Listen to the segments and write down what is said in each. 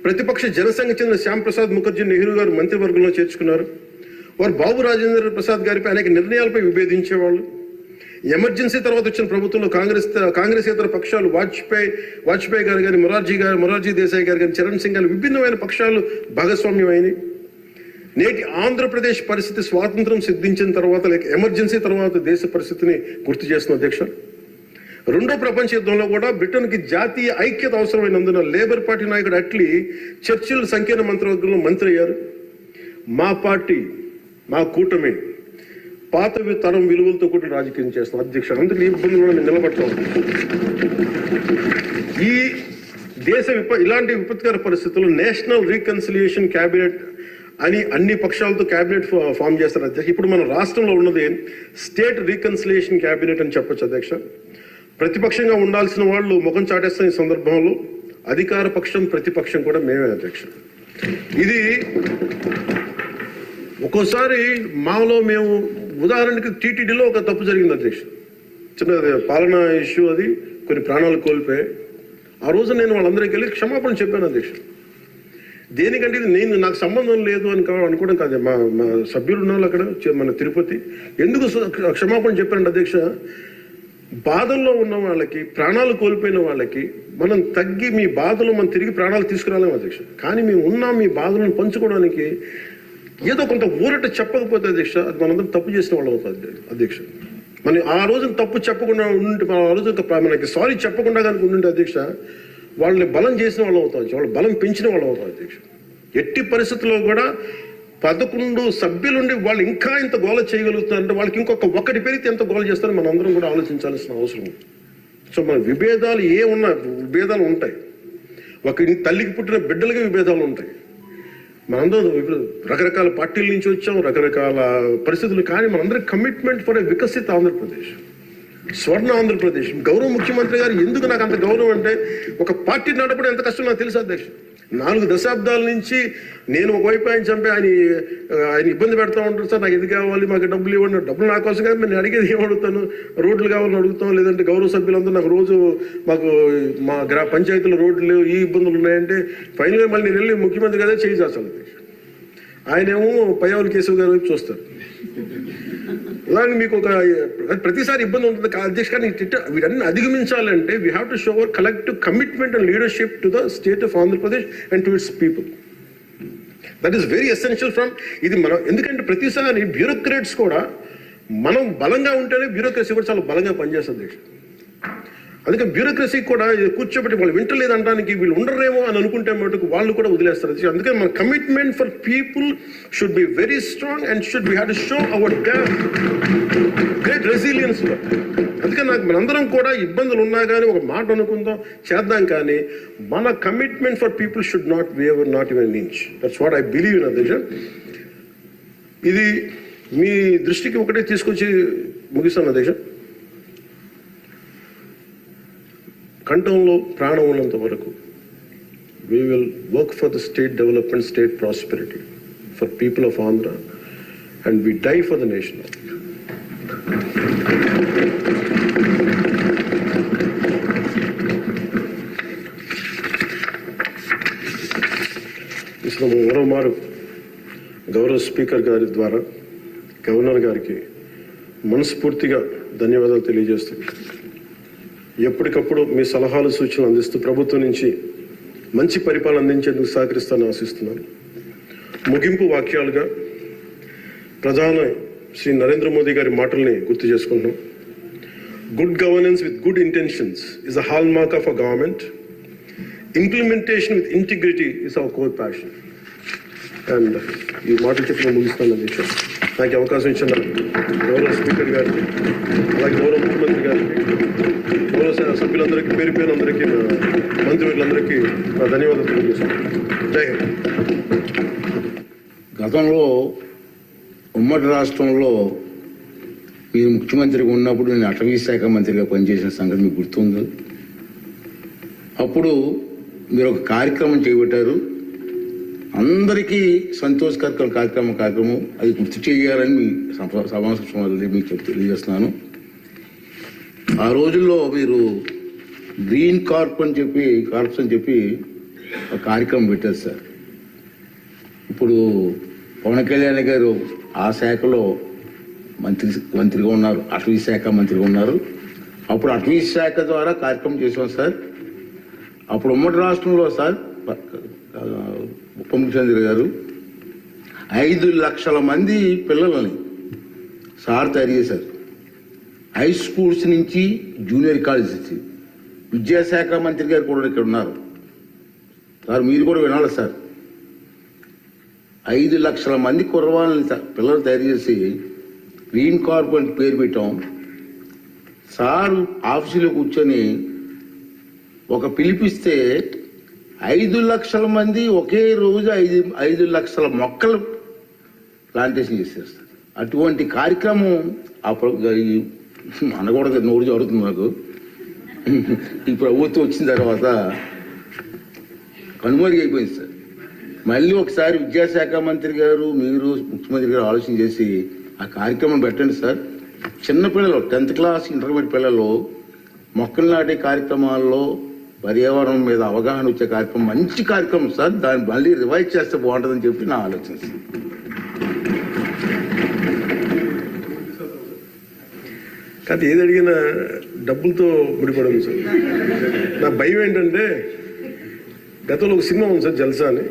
ప్రతిపక్ష జనసంఘ చెందిన శ్యామ్ ప్రసాద్ ముఖర్జీ నెహ్రూ గారు మంత్రివర్గంలో చేర్చుకున్నారు. వారు బాబు రాజేంద్ర ప్రసాద్ గారిపై అనేక నిర్ణయాలపై విభేదించేవాళ్ళు. ఎమర్జెన్సీ తర్వాత వచ్చిన ప్రభుత్వంలో కాంగ్రెసేతర పక్షాలు వాజ్పేయి గారు కానీ మొరార్జీ దేశాయ్ గారు కానీ చరణ్ సింగ్ గారు విభిన్నమైన పక్షాలు భాగస్వామ్యమైనవి. నేటి ఆంధ్రప్రదేశ్ పరిస్థితి స్వాతంత్రం సిద్ధించిన తర్వాత లేక ఎమర్జెన్సీ తర్వాత దేశ పరిస్థితిని గుర్తు చేస్తున్న అధ్యక్ష. రెండో ప్రపంచ యుద్ధంలో కూడా బ్రిటన్కి జాతీయ ఐక్యత అవసరమైనందున లేబర్ పార్టీ నాయకుడు అట్లీ చర్చిల్ సంకీర్ణ మంత్రివర్గంలో మంత్రి అయ్యారు. మా పార్టీ, మా కూటమి పాత తరం విలువలతో కూడా రాజకీయం చేస్తాం అధ్యక్ష. అందుకు ఈ ఇబ్బందుల్లో నిలబడతాం. ఈ దేశ ఇలాంటి విపత్కర పరిస్థితుల్లో నేషనల్ రీకన్సిలియేషన్ క్యాబినెట్ అని అన్ని పక్షాలతో క్యాబినెట్ ఫామ్ చేస్తారు అధ్యక్ష. ఇప్పుడు మన రాష్ట్రంలో ఉన్నది స్టేట్ రీకన్సిలియేషన్ క్యాబినెట్ అని చెప్పొచ్చు అధ్యక్ష. ప్రతిపక్షంగా ఉండాల్సిన వాళ్ళు ముఖం చాటేస్తున్న ఈ సందర్భంలో అధికార పక్షం ప్రతిపక్షం కూడా మేమే అధ్యక్ష. ఇది ఒక్కోసారి మాలో మేము ఉదాహరణకి టీటీడీలో ఒక తప్పు జరిగింది అధ్యక్ష. చిన్న పాలనా ఇష్యూ, అది కొన్ని ప్రాణాలు కోల్పోయాయి. ఆ రోజు నేను వాళ్ళందరికీ వెళ్ళి క్షమాపణ చెప్పాను అధ్యక్ష. దేనికంటే ఇది నాకు సంబంధం లేదు అని అనుకోవడం కాదు. మా సభ్యులు ఉన్నారు అక్కడ మన తిరుపతి. ఎందుకు క్షమాపణ చెప్పానంటే అధ్యక్ష, బాధల్లో ఉన్న వాళ్ళకి, ప్రాణాలు కోల్పోయిన వాళ్ళకి మనం తగ్గి మీ బాధలు మనం తిరిగి ప్రాణాలు తీసుకురాలేము అధ్యక్ష. కానీ మేము ఉన్నాం మీ బాధలను పంచుకోవడానికి. ఏదో కొంత ఊరట చెప్పకపోతే అధ్యక్ష, అది మనందరం తప్పు చేసిన వాళ్ళు అవుతుంది అధ్యక్ష. మనం ఆ రోజున తప్పు చెప్పకుండా ఉండి, ఆ రోజు మనకి సారీ చెప్పకుండా కనుక ఉండింటే అధ్యక్ష, వాళ్ళని బలం చేసిన వాళ్ళు అవుతారు, వాళ్ళు బలం పెంచిన వాళ్ళు అవుతారు అధ్యక్ష. ఎట్టి పరిస్థితుల్లో కూడా 11 సభ్యులుండి వాళ్ళు ఇంకా ఇంత గోల చేయగలుగుతారంటే వాళ్ళకి ఒకటి పెరిగితే ఎంత గోల చేస్తారో మనం అందరం కూడా ఆలోచించాల్సిన అవసరం ఉంది. సో మన విభేదాలు విభేదాలు ఉంటాయి. ఒక తల్లికి పుట్టిన బిడ్డలకి విభేదాలు ఉంటాయి. మనందరం రకరకాల పార్టీల నుంచి వచ్చాం, రకరకాల పరిస్థితులు. కానీ మనందరం కమిట్మెంట్ ఫర్ ఏ వికసిత ఆంధ్రప్రదేశ్, స్వర్ణ ఆంధ్రప్రదేశ్. గౌరవ ముఖ్యమంత్రి గారు ఎందుకు నాకు అంత గౌరవం అంటే, ఒక పార్టీ నడపడం ఎంత కష్టం నాకు తెలుసు అధ్యక్ష. 4 దశాబ్దాల నుంచి నేను ఒకవైపు ఆయన చంపి ఆయన ఇబ్బంది పెడతా ఉంటారు. సార్ నాకు ఇది కావాలి, మాకు డబ్బులు ఇవ్వండి. డబ్బులు నా కోసం కాదు, నేను అడిగేది ఏం అడుగుతాను, రోడ్లు కావాలని అడుగుతాం. లేదంటే గౌరవ సభ్యులందరూ నాకు రోజు మా పంచాయతీలో రోడ్లు ఈ ఇబ్బందులు ఉన్నాయంటే ఫైనల్గా మళ్ళీ నేను వెళ్ళి ముఖ్యమంత్రి కదా చేయి చేస్తాను. ఆయనేమో పయ్యావుల కేశవ్ గారి వైపు చూస్తారు. అలాగే మీకు ప్రతిసారి ఇబ్బంది ఉంటుంది అధ్యక్ష. కానీ వీటన్ని అధిగమించాలంటే we have to show hour collective commitment and leadership to the state of Andhra Pradesh and to it's people. That is very essential from ఇది మనం. ఎందుకంటే ప్రతిసారి బ్యూరోక్రాట్స్ కూడా మనం బలంగా ఉంటేనే బ్యూరోక్రసీ కూడా చాలా బలంగా పనిచేస్తుంది అధ్యక్ష. అందుకే బ్యూరోక్రసీ కూడా కూర్చోబెట్టి వాళ్ళు వింటలేదనడానికి వీళ్ళు ఉండరేమో అని అనుకుంటే మటుకు వాళ్ళు కూడా వదిలేస్తారు. అందుకే మన commitment for people should be very strong and should be have to show hour great resilience. అందుకే మనందరం కూడా ఇబ్బందులు ఉన్నా కానీ ఒక మాట అనుకుందాం, చేద్దాం. కానీ మన commitment for people should not waiver, not even an inch. That's what I believe in అధ్యక్ష. ఇది మీ దృష్టికి ఒకటే తీసుకొచ్చి ముగిస్తాను అధ్యక్ష. కంఠంలో ప్రాణం ఉన్నంత వరకు we will work for the state development, state prosperity, for people of Andhra, and we die for the nation. మరోమారు గౌరవ స్పీకర్ గారి ద్వారా గవర్నర్ గారికి మనస్ఫూర్తిగా ధన్యవాదాలు తెలియజేస్తూ, ఎప్పటికప్పుడు మీ సలహాలు సూచనలు అందిస్తూ ప్రభుత్వం నుంచి మంచి పరిపాలన అందించేందుకు సహకరిస్తానని ఆశిస్తున్నాను. ముగింపు వాక్యాలుగా ప్రధాని శ్రీ నరేంద్ర మోదీ గారి మాటల్ని గుర్తు చేసుకుంటున్నాం. Good governance with good intentions is a hall mark of a government. Implementation with integrity is our core passion. And ఈ మాటలు చెప్పిన ముగిస్తాను అధ్యక్ష. నాకు అవకాశం ఇచ్చిన గౌరవ స్పీకర్ గారికి, అలాగే గౌరవ ముఖ్యమంత్రి గారికి, గౌరవ సభ్యులందరికీ, పేరు అందరికీ, మంత్రివర్యులందరికీ నా ధన్యవాదాలు తెలియజేస్తున్నాను. జై హింద్. గతంలో ఉమ్మడి రాష్ట్రంలో మీరు ముఖ్యమంత్రిగా ఉన్నప్పుడు నేను అటవీ శాఖ మంత్రిగా పనిచేసిన సంగతి మీకు గుర్తుంది. అప్పుడు మీరు ఒక కార్యక్రమం చేపట్టారు, అందరికీ సంతోషకర కార్యక్రమం. అది గుర్తు చేయాలని మీ సమావేశం మీకు తెలియజేస్తున్నాను. ఆ రోజుల్లో మీరు గ్రీన్ కార్ప్స్ అని చెప్పి ఒక కార్యక్రమం పెట్టారు సార్. ఇప్పుడు పవన్ కళ్యాణ్ గారు ఆ శాఖలో మంత్రిగా ఉన్నారు, అటవీ శాఖ మంత్రిగా ఉన్నారు. అప్పుడు అటవీ శాఖ ద్వారా కార్యక్రమం చేసాం సార్. అప్పుడు ఉమ్మడి రాష్ట్రంలో సార్ ఉప ముఖ్యమంత్రి గారు 5 లక్షల మంది పిల్లలని సార్ తయారు చేశారు. హై స్కూల్స్ నుంచి జూనియర్ కాలేజ్ నుంచి. విద్యాశాఖ మంత్రి గారు కూడా ఇక్కడ ఉన్నారు సార్, మీరు కూడా వినాలి సార్. 5 లక్షల మంది కుర్రవాళ్ళని పిల్లలు తయారు చేసి రీఇన్కార్పొరేట్ పేరు పెట్టాం సార్. ఆఫీసులో కూర్చొని ఒక పిలిపిస్తే 5 లక్షల మంది ఒకే రోజు 5 లక్షల మొక్కలు ప్లాంటేషన్ చేశారు సార్. అటువంటి కార్యక్రమం అనకూడదు, నోరు జరుగుతుంది నాకు. ఈ ప్రభుత్వం వచ్చిన తర్వాత కనుమరుగు అయిపోయింది సార్. మళ్ళీ ఒకసారి విద్యాశాఖ మంత్రి గారు, మీరు ముఖ్యమంత్రి గారు ఆలోచన చేసి ఆ కార్యక్రమం పెట్టండి సార్. చిన్నపిల్లలు 10th క్లాస్ ఇంటర్మీడియట్ పిల్లలు మొక్కలు నాటే కార్యక్రమాల్లో పర్యావరణం మీద అవగాహన వచ్చే కార్యక్రమం మంచి కార్యక్రమం సార్. దాన్ని మళ్ళీ రివైజ్ చేస్తే బాగుంటుందని చెప్పి నా ఆలోచన సార్. కాదు, ఏది అడిగినా డబ్బులతో ముడిపడము సార్. నా భయం ఏంటంటే గతంలో ఒక సినిమా ఉంది సార్, జల్సా అని.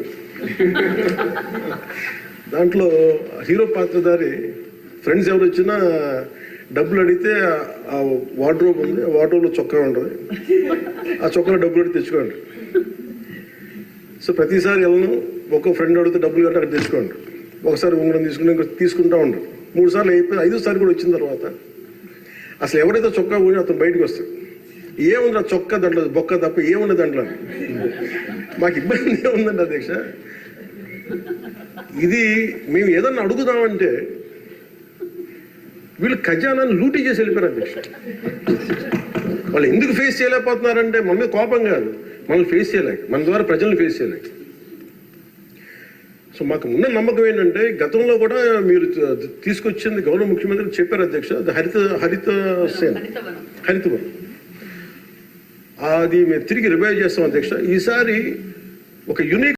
దాంట్లో హీరో పాత్రధారి ఫ్రెండ్స్ ఎవరు వచ్చినా డబ్బులు అడిగితే ఆ వార్డ్రోబ్ ఉంది, ఆ వార్డ్రోబ్లో చొక్కా ఉంటుంది, ఆ చొక్కాలో డబ్బులు అడిగి తెచ్చుకోండి. సో ప్రతిసారి వెళ్ళను, ఒక్కో ఫ్రెండ్ అడిగితే డబ్బులు కంటే అక్కడ తెచ్చుకోండి. ఒకసారి ఉంగరం తీసుకుని ఇంకా తీసుకుంటూ ఉంటారు. 3 సార్లు అయిపోయి 5వ సారి కూడా వచ్చిన తర్వాత అసలు ఎవరైతే చొక్కా పోయి అతను బయటకు వస్తాడు. ఏముంది ఆ చొక్కా దాంట్లో బొక్క తప్ప ఏముంది దాంట్లో. మాకు ఇబ్బంది ఏముందండి అధ్యక్ష, ఇది మేము ఏదన్నా అడుగుదామంటే వీళ్ళు ఖజానాన్ని లూటీ చేసి వెళ్ళిపోయారు అధ్యక్ష. వాళ్ళు ఎందుకు ఫేస్ చేయలేకపోతున్నారంటే మన మీద కోపం కాదు, మనల్ని ఫేస్ చేయలేక, మన ద్వారా ప్రజల్ని ఫేస్ చేయలేక. సో మాకు ఉన్న నమ్మకం ఏంటంటే గతంలో కూడా మీరు తీసుకొచ్చింది గౌరవ ముఖ్యమంత్రి చెప్పారు అధ్యక్ష, హరితవనం అది మేము తిరిగి రివైవ్ చేస్తాం అధ్యక్ష. ఈసారి ఒక యూనిక్